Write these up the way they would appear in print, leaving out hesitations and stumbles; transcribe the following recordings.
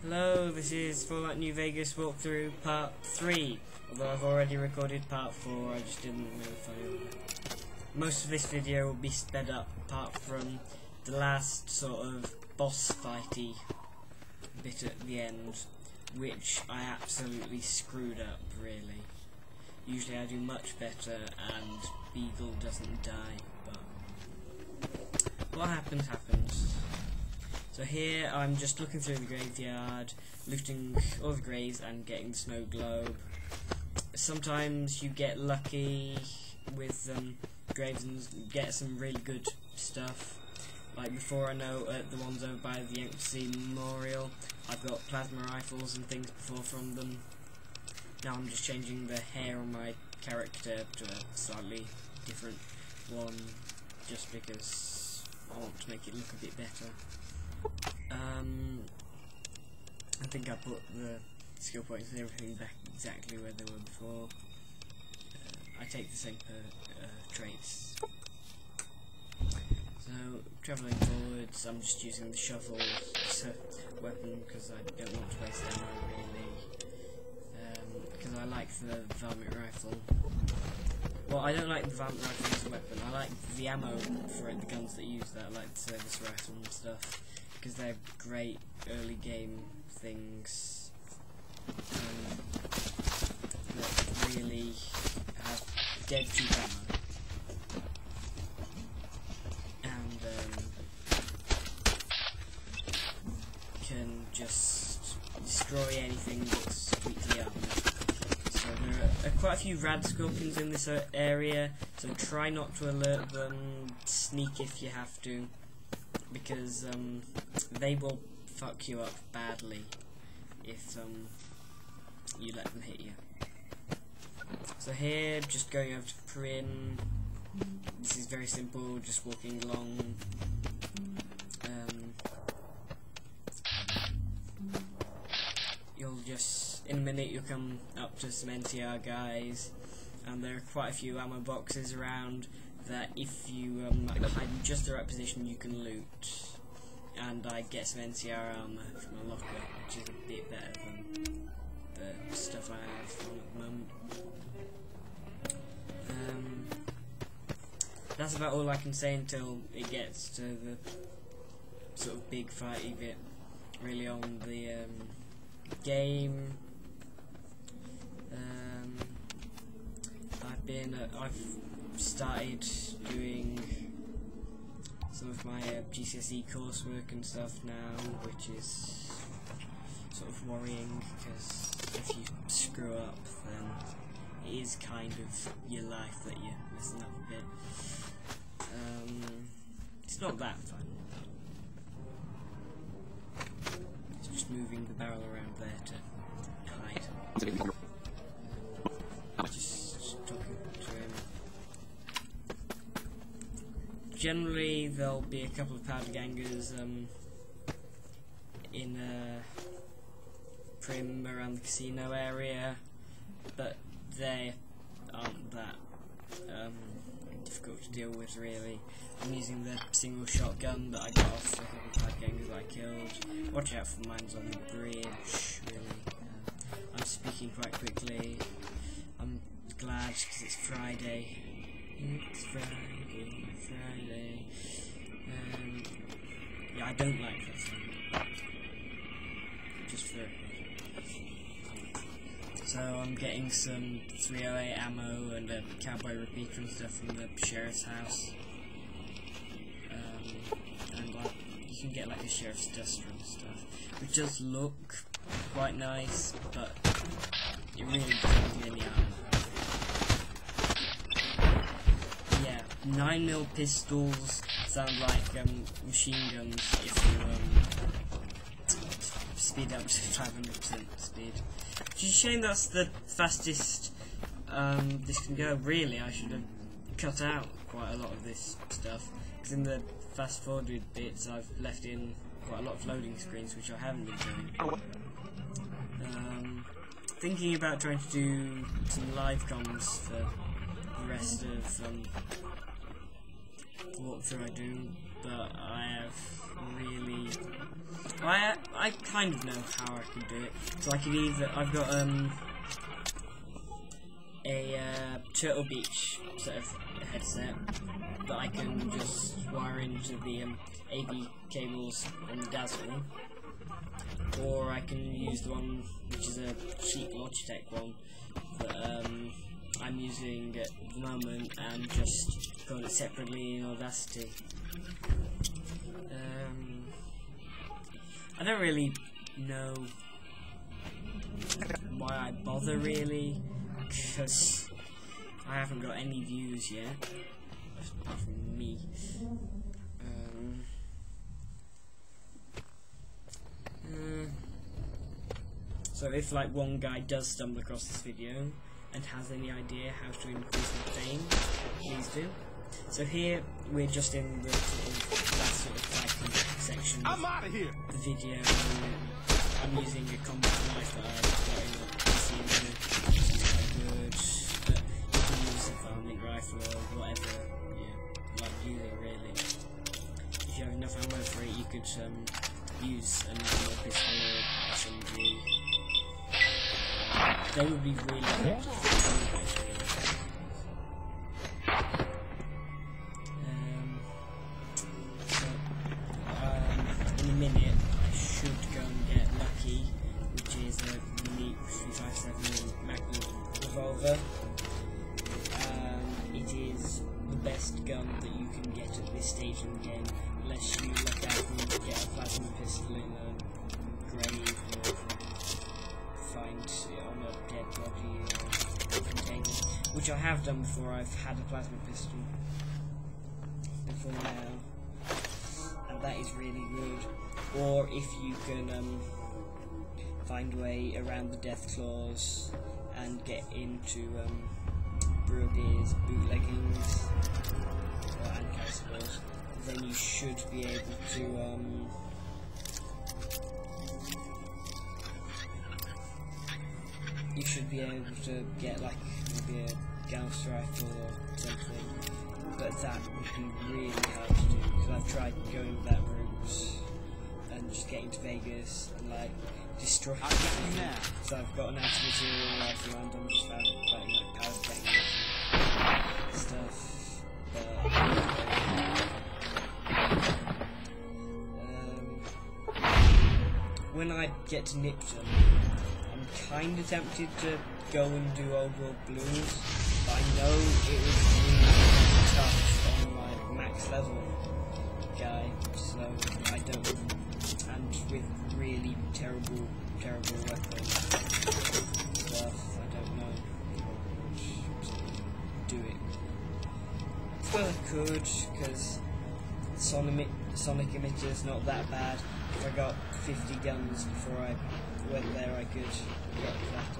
Hello, this is Fallout New Vegas walkthrough part 3. Although I've already recorded part 4, I just didn't really follow it. Most of this video will be sped up apart from the last sort of boss fighty bit at the end, which I absolutely screwed up, really. Usually I do much better and Beagle doesn't die, but what happens happens. So here I'm just looking through the graveyard, looting all the graves and getting the snow globe. Sometimes you get lucky with graves and get some really good stuff. Like before, I know at the ones over by the Empty Memorial, I've got plasma rifles and things before from them. Now I'm just changing the hair on my character to a slightly different one, just because I want to make it look a bit better. I think I put the skill points and everything back exactly where they were before. I take the same traits. So, travelling forwards, I'm just using the shovel as a weapon because I don't want to waste ammo really. Because I like the varmint rifle. Well, I don't like the varmint rifle as a weapon. I like the ammo for it, the guns that use that, like the service rifle and stuff, because they're great early game things that really have dead cheap ammo and can just destroy anything that's weakly armored. So there are quite a few rad scorpions in this area, so try not to alert them, sneak if you have to, because they will fuck you up badly if you let them hit you. So here, just going over to Primm. This is very simple, just walking along. You'll just, in a minute, you'll come up to some NCR guys, and there are quite a few ammo boxes around that if you hide in just the right position you can loot. And I get some NCR armor from a locker, which is a bit better than the stuff I have on at the moment. That's about all I can say until it gets to the sort of big fighty bit really on the game. I've started doing some of my GCSE coursework and stuff now, which is sort of worrying, because if you screw up then it is kind of your life that you're messing up a bit. It's not that fun. It's just moving the barrel around there to hide. Just talking to him. Generally, there'll be a couple of powder gangers in Primm around the casino area, but they aren't that difficult to deal with, really. I'm using the single shotgun that I got off the couple of powder gangers that I killed. Watch out for mines on the bridge, really. I'm speaking quite quickly. I'm glad because it's Friday. It's Friday. Yeah, I don't like that song. Just for so I'm getting some 308 ammo and a cowboy repeater and stuff from the sheriff's house. And you can get like a sheriff's duster and stuff, which does look quite nice, but it really doesn't give any armor. 9mm pistols sound like machine guns if you speed up to 500% speed. Which is a shame that's the fastest this can go. Really, I should have cut out quite a lot of this stuff, because in the fast forwarded bits I've left in quite a lot of loading screens, which I haven't been doing. Thinking about trying to do some live comms for the rest of the walkthrough I do, but I have really... I kind of know how I can do it. So I can either... I've got a Turtle Beach sort of headset that I can just wire into the AV cables on the Dazzle, or I can use the one which is a cheap Logitech one that I'm using at the moment and just got it separately in Audacity. I don't really know why I bother really, because I haven't got any views yet, apart from me. So if like one guy does stumble across this video and has any idea how to increase my fame, please do. So here we're just in the last sort of fighting section of the video. I'm using a combat knife that I've got in a PC, which is quite good. But you can use a farming rifle or whatever you like using really. If you have enough ammo for it, you could use an ammo pistol or SMG. They would be really good. In a minute I should go and get Lucky, which is a unique 357 Magnum revolver. It is the best gun that you can get at this stage in the game, unless you look out and get a plasma pistol in a grave or find it on a dead body or container, which I have done before. I've had a plasma pistol before now, and that is really good. Or if you can find a way around the death claws and get into Brewer Beer's bootleggings and castles, then you should be able to get like maybe a Gauss rifle or something, but that would be really hard to do because I've tried going that route and just getting to Vegas and like destroying everything. So I've got an anti-material rifle and I'm just fighting like power techniques and stuff. When I get to Nipton, I'm kind of tempted to go and do Old World Blues, but I know it was really tough on my max level guy, so I don't, and with really terrible weapons stuff, I don't know to do it. Well, I could, because Sonic Emitter's not that bad. If I got 50 guns before I went there, I could get that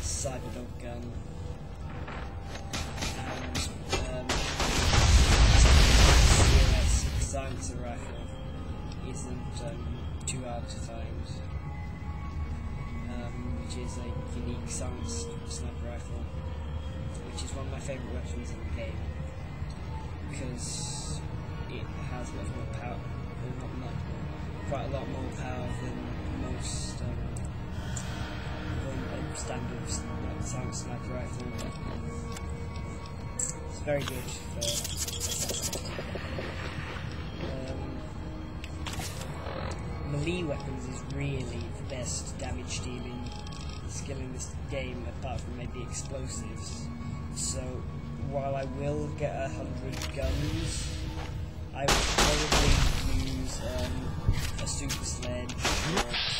Cyberdog gun. And COS silencer rifle isn't too hard to find, which is a unique silenced sniper rifle, which is one of my favourite weapons in the game, because it has much more power, quite a lot more power than most standard silenced sniper rifle. It's very good for melee weapons is really the best damage dealing skill in this game, apart from maybe explosives. So while I will get 100 guns, I would probably use a super sledge or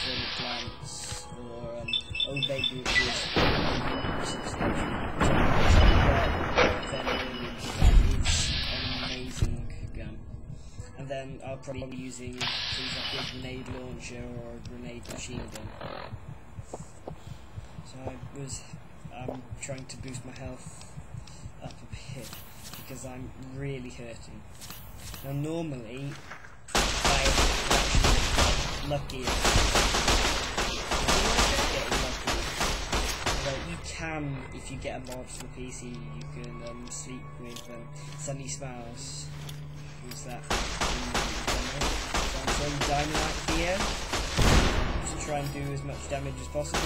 thermic lance or Obey Butchers that is an amazing gun. And then I'll probably be using things like a grenade launcher or a grenade machine gun. So I'm trying to boost my health up a bit because I'm really hurting. Now normally I'm lucky but you can, if you get a mod for the PC, you can sleep with Sunny Smiles, who's use that. So I'm throwing dynamite here to try and do as much damage as possible.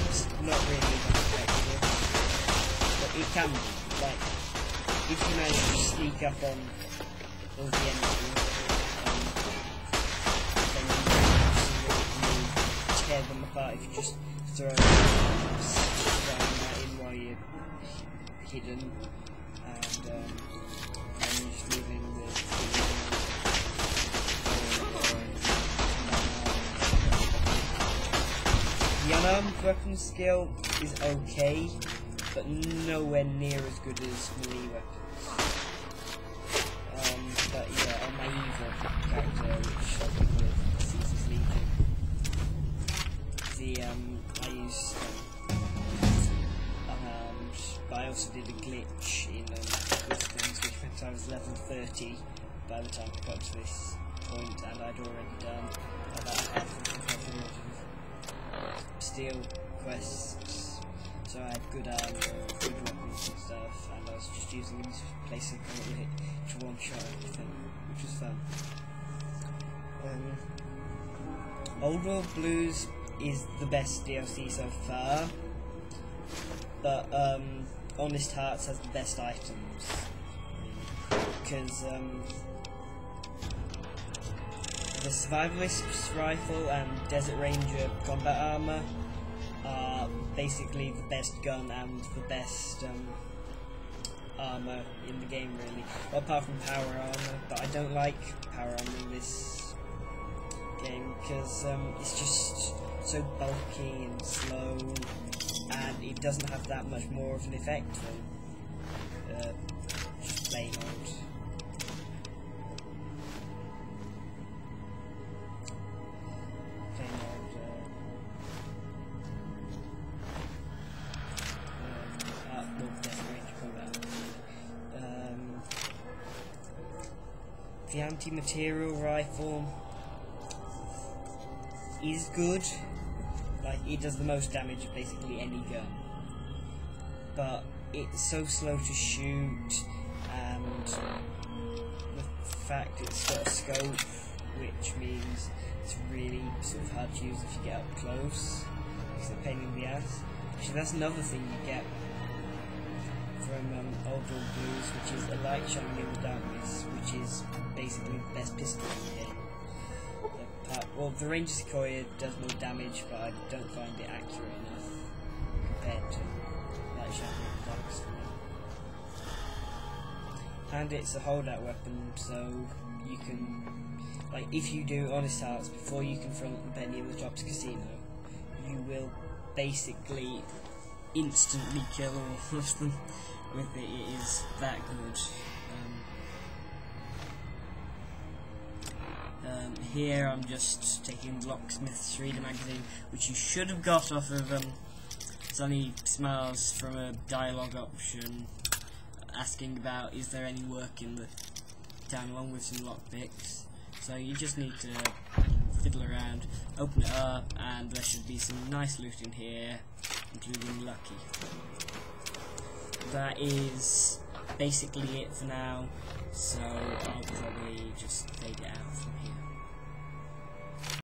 It's not really that effective, but it can be. Like, if you manage to sneak up on all the enemies, then you tear them apart if you just throw dynamite in while you're hidden, and you're just leaving the unarmed weapon skill is okay, but nowhere near as good as melee weapons. But yeah, on my evil character, which I think with Caesar's Legion, I used but I also did a glitch in Wisconsin, which meant I was level 30 by the time I got to this point, and I'd already done about half of steel quests, so I had good armor, good weapons and stuff, and I was just using them to place a gauntlet to one-shot everything, which was fun. Old World Blues is the best DLC so far, but Honest Hearts has the best items, because the Survivalist's Rifle and Desert Ranger combat armor are basically the best gun and the best armor in the game, really. Well, apart from power armor, but I don't like power armor in this game because it's just so bulky and slow, and it doesn't have that much more of an effect than just plain old. The anti-material rifle is good, like it does the most damage of basically any gun, but it's so slow to shoot, and the fact it's got a scope, which means it's really sort of hard to use if you get up close. It's a pain in the ass. Actually, that's another thing you get from Old World Blues, which is a light shining in the darkness, which is basically the best pistol in the game. Well, the Ranger Sequoia does more damage, but I don't find it accurate enough compared to light shining in the darkness. And it's a holdout weapon, so you can, like, if you do Honest Hearts before you confront the Benny in the Drops Casino, you will basically instantly kill all of them with it. It is that good. Here I'm just taking Locksmith's Reader magazine, which you should have got off of Sunny Smiles from a dialogue option, asking about is there any work in the town, along with some lockpicks. So you just need to fiddle around, open it up, and there should be some nice loot in here, including Lucky. That is basically it for now, so I'll probably just fade it out from here.